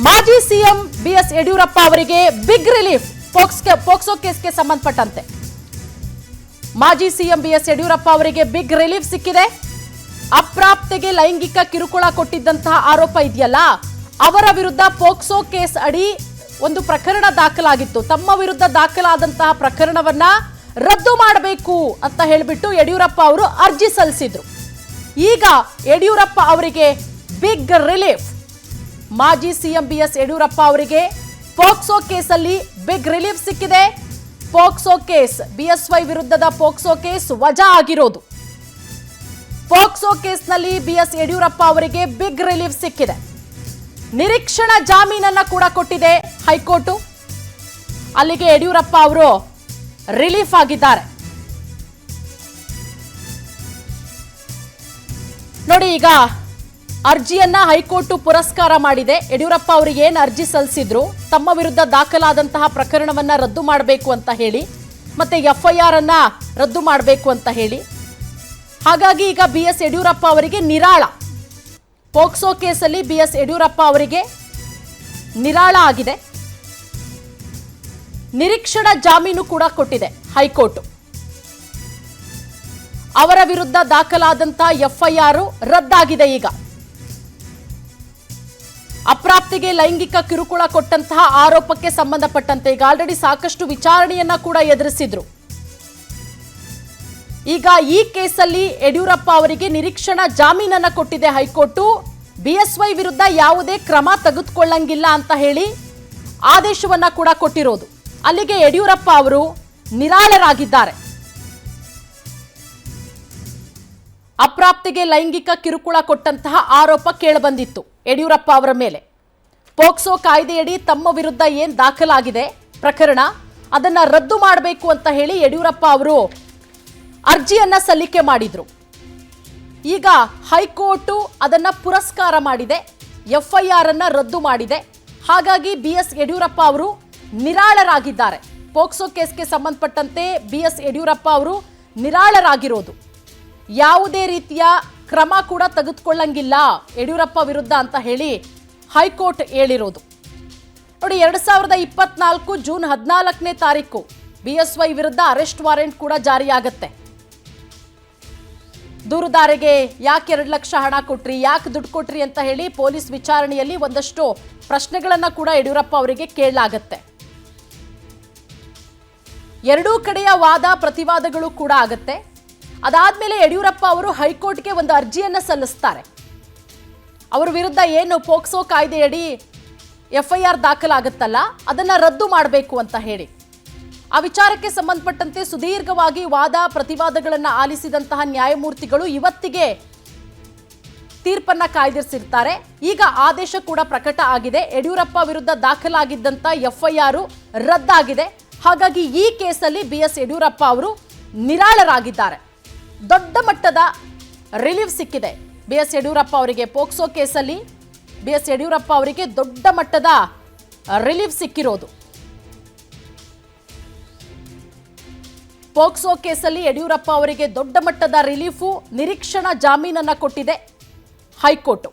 ಮಾಜಿ CM BS Yediyurappa ಅವರಿಗೆ big relief POCSO ಕೇಸ್ಗೆ ಸಂಬಂಧಪಟ್ಟಂತೆ ಮಾಜಿ ಸಿಎಂ ಬಿಎಸ್ ಯಡಿಯೂರಪ್ಪ ಅವರಿಗೆ ಬಿಗ್ ರಿಲೀಫ್ ಸಿಕ್ಕಿದೆ. ಅಪ್ರಾಪ್ತೆಗೆ ಲೈಂಗಿಕ ಕಿರುಕುಳ ಕೊಟ್ಟಿದ್ದಂತಹ ಆರೋಪ ಇದೆಯಲ್ಲ, ಅವರ ವಿರುದ್ಧ ಪೋಕ್ಸೋ ಕೇಸ್ ಅಡಿ ಒಂದು ಪ್ರಕರಣ ದಾಖಲಾಗಿತ್ತು. ತಮ್ಮ ವಿರುದ್ಧ ದಾಖಲಾದಂತಹ ಪ್ರಕರಣವನ್ನ ರದ್ದು ಮಾಡಬೇಕು ಅಂತ ಹೇಳಿಬಿಟ್ಟು ಯಡಿಯೂರಪ್ಪ ಅವರು ಅರ್ಜಿ ಸಲ್ಲಿಸಿದ್ರು. ಈಗ ಯಡಿಯೂರಪ್ಪ ಅವರಿಗೆ ಬಿಗ್ ರಿಲೀಫ್. ಮಾಜಿ ಸಿಎಂ ಬಿಎಸ್ ಯಡಿಯೂರಪ್ಪ ಅವರಿಗೆ ಪೋಕ್ಸೋ ಕೇಸಲ್ಲಿ ಬಿಗ್ ರಿಲೀಫ್ ಸಿಕ್ಕಿದೆ. ಪೋಕ್ಸೋ ಕೇಸ್, ಬಿಎಸ್ವೈ ವಿರುದ್ಧದ ಪೋಕ್ಸೋ ಕೇಸ್ ವಜಾ ಆಗಿರೋದು. ಪೋಕ್ಸೋ ಕೇಸ್ನಲ್ಲಿ ಬಿಎಸ್ ಯಡಿಯೂರಪ್ಪ ಅವರಿಗೆ ಬಿಗ್ ರಿಲೀಫ್ ಸಿಕ್ಕಿದೆ. ನಿರೀಕ್ಷಣಾ ಜಾಮೀನನ್ನ ಕೂಡ ಕೊಟ್ಟಿದೆ ಹೈಕೋರ್ಟ್. ಅಲ್ಲಿಗೆ ಯಡಿಯೂರಪ್ಪ ಅವರು ರಿಲೀಫ್ ಆಗಿದ್ದಾರೆ. ನೋಡಿ, ಈಗ ಅರ್ಜಿಯನ್ನ ಹೈಕೋರ್ಟ್ ಪುರಸ್ಕಾರ ಮಾಡಿದೆ. ಯಡಿಯೂರಪ್ಪ ಅವರಿಗೆ ಏನು ಅರ್ಜಿ ಸಲ್ಲಿಸಿದ್ರು, ತಮ್ಮ ವಿರುದ್ಧ ದಾಖಲಾದಂತಹ ಪ್ರಕರಣವನ್ನ ರದ್ದು ಮಾಡಬೇಕು ಅಂತ ಹೇಳಿ, ಮತ್ತೆ ಎಫ್ಐಆರ್ ಅನ್ನ ರದ್ದು ಮಾಡಬೇಕು ಅಂತ ಹೇಳಿ. ಹಾಗಾಗಿ ಈಗ ಬಿಎಸ್ ಯಡಿಯೂರಪ್ಪ ಅವರಿಗೆ ನಿರಾಳ. ಪೋಕ್ಸೋ ಕೇಸಲ್ಲಿ ಬಿಎಸ್ ಯಡಿಯೂರಪ್ಪ ಅವರಿಗೆ ನಿರಾಳ ಆಗಿದೆ. ನಿರೀಕ್ಷಣಾ ಜಾಮೀನು ಕೂಡ ಕೊಟ್ಟಿದೆ ಹೈಕೋರ್ಟ್. ಅವರ ವಿರುದ್ಧ ದಾಖಲಾದಂತಹ ಎಫ್ಐಆರ್ ರದ್ದಾಗಿದೆ. ಈಗ ಅಪ್ರಾಪ್ತಿಗೆ ಲೈಂಗಿಕ ಕಿರುಕುಳ ಕೊಟ್ಟಂತಹ ಆರೋಪಕ್ಕೆ ಸಂಬಂಧಪಟ್ಟಂತೆ ಈಗ ಆಲ್ರೆಡಿ ಸಾಕಷ್ಟು ವಿಚಾರಣೆಯನ್ನ ಕೂಡ ಎದುರಿಸಿದ್ರು. ಈಗ ಈ ಕೇಸಲ್ಲಿ ಯಡಿಯೂರಪ್ಪ ಅವರಿಗೆ ನಿರೀಕ್ಷಣಾ ಜಾಮೀನನ್ನ ಕೊಟ್ಟಿದೆ ಹೈಕೋರ್ಟ್. ಬಿಎಸ್ವೈ ವಿರುದ್ಧ ಯಾವುದೇ ಕ್ರಮ ತೆಗೆದುಕೊಳ್ಳಂಗಿಲ್ಲ ಅಂತ ಹೇಳಿ ಆದೇಶವನ್ನ ಕೂಡ ಕೊಟ್ಟಿರೋದು. ಅಲ್ಲಿಗೆ ಯಡಿಯೂರಪ್ಪ ಅವರು ನಿರಾಳರಾಗಿದ್ದಾರೆ. ಅಪ್ರಾಪ್ತಿಗೆ ಲೈಂಗಿಕ ಕಿರುಕುಳ ಕೊಟ್ಟಂತಹ ಆರೋಪ ಕೇಳಬಂದಿತ್ತು ಯಡಿಯೂರಪ್ಪ ಅವರ ಮೇಲೆ. ಪೋಕ್ಸೋ ಕಾಯ್ದೆಯಡಿ ತಮ್ಮ ವಿರುದ್ಧ ಏನ್ ದಾಖಲಾಗಿದೆ ಪ್ರಕರಣ, ಅದನ್ನ ರದ್ದು ಮಾಡಬೇಕು ಅಂತ ಹೇಳಿ ಯಡಿಯೂರಪ್ಪ ಅವರು ಅರ್ಜಿಯನ್ನ ಸಲ್ಲಿಕೆ ಮಾಡಿದ್ರು. ಈಗ ಹೈಕೋರ್ಟ್ ಅದನ್ನ ಪುರಸ್ಕಾರ ಮಾಡಿದೆ, ಎಫ್ಐಆರ್ ಅನ್ನ ರದ್ದು ಮಾಡಿದೆ. ಹಾಗಾಗಿ ಬಿಎಸ್ ಯಡಿಯೂರಪ್ಪ ಅವರು ನಿರಾಳರಾಗಿದ್ದಾರೆ. ಪೋಕ್ಸೋ ಕೇಸ್ಗೆ ಸಂಬಂಧಪಟ್ಟಂತೆ ಬಿಎಸ್ ಯಡಿಯೂರಪ್ಪ ಅವರು ನಿರಾಳರಾಗಿರೋದು. ಯಾವುದೇ ರೀತಿಯ ಕ್ರಮ ಕೂಡ ತೆಗೆದುಕೊಳ್ಳಂಗಿಲ್ಲ ಯಡಿಯೂರಪ್ಪ ವಿರುದ್ಧ ಅಂತ ಹೇಳಿ ಹೈಕೋರ್ಟ್ ಹೇಳಿರೋದು. ನೋಡಿ, 2024 ಜೂನ್ 14ನೇ ತಾರೀಕು ಬಿಎಸ್ವೈ ವಿರುದ್ಧ ಅರೆಸ್ಟ್ ವಾರೆಂಟ್ ಕೂಡ ಜಾರಿಯಾಗತ್ತೆ. ದೂರುದಾರಿಗೆ ಯಾಕೆ 2 ಲಕ್ಷ ಹಣ ಕೊಟ್ರಿ, ಯಾಕೆ ದುಡ್ಡು ಕೊಟ್ರಿ ಅಂತ ಹೇಳಿ ಪೊಲೀಸ್ ವಿಚಾರಣೆಯಲ್ಲಿ ಒಂದಷ್ಟು ಪ್ರಶ್ನೆಗಳನ್ನ ಕೂಡ ಯಡಿಯೂರಪ್ಪ ಅವರಿಗೆ ಕೇಳಲಾಗತ್ತೆ. ಎರಡೂ ಕಡೆಯ ವಾದ ಪ್ರತಿವಾದಗಳು ಕೂಡ ಆಗತ್ತೆ. ಅದಾದ್ಮೇಲೆ ಯಡಿಯೂರಪ್ಪ ಅವರು ಹೈಕೋರ್ಟ್ಗೆ ಒಂದು ಅರ್ಜಿಯನ್ನ ಸಲ್ಲಿಸ್ತಾರೆ. ಅವರ ವಿರುದ್ಧ ಏನು ಪೋಕ್ಸೋ ಕಾಯ್ದೆಯಡಿ ಎಫ್ಐಆರ್ ದಾಖಲಾಗುತ್ತಲ್ಲ, ಅದನ್ನ ರದ್ದು ಮಾಡಬೇಕು ಅಂತ ಹೇಳಿ. ಆ ವಿಚಾರಕ್ಕೆ ಸಂಬಂಧಪಟ್ಟಂತೆ ಸುದೀರ್ಘವಾಗಿ ವಾದ ಪ್ರತಿವಾದಗಳನ್ನು ಆಲಿಸಿದಂತಹ ನ್ಯಾಯಮೂರ್ತಿಗಳು ಇವತ್ತಿಗೆ ತೀರ್ಪನ್ನ ಕಾಯ್ದಿರಿಸಿರ್ತಾರೆ. ಈಗ ಆದೇಶ ಕೂಡ ಪ್ರಕಟ ಆಗಿದೆ. ಯಡಿಯೂರಪ್ಪ ವಿರುದ್ಧ ದಾಖಲಾಗಿದ್ದಂತ ಎಫ್ಐಆರ್ ರದ್ದಾಗಿದೆ. ಹಾಗಾಗಿ ಈ ಕೇಸಲ್ಲಿ ಬಿಎಸ್ ಯಡಿಯೂರಪ್ಪ ಅವರು ನಿರಾಳರಾಗಿದ್ದಾರೆ. ದೊಡ್ಡ ಮಟ್ಟದ ರಿಲೀಫ್ ಸಿಕ್ಕಿದೆ ಬಿಎಸ್ ಯಡಿಯೂರಪ್ಪ ಅವರಿಗೆ. ಪೋಕ್ಸೋ ಕೇಸಲ್ಲಿ ಬಿಎಸ್ ಯಡಿಯೂರಪ್ಪ ಅವರಿಗೆ ದೊಡ್ಡ ಮಟ್ಟದ ರಿಲೀಫ್ ಸಿಕ್ಕಿರೋದು. ಪೋಕ್ಸೋ ಕೇಸಲ್ಲಿ ಯಡಿಯೂರಪ್ಪ ಅವರಿಗೆ ದೊಡ್ಡ ಮಟ್ಟದ ರಿಲೀಫು, ನಿರೀಕ್ಷಣಾ ಜಾಮೀನನ್ನ ಕೊಟ್ಟಿದೆ ಹೈಕೋರ್ಟ್.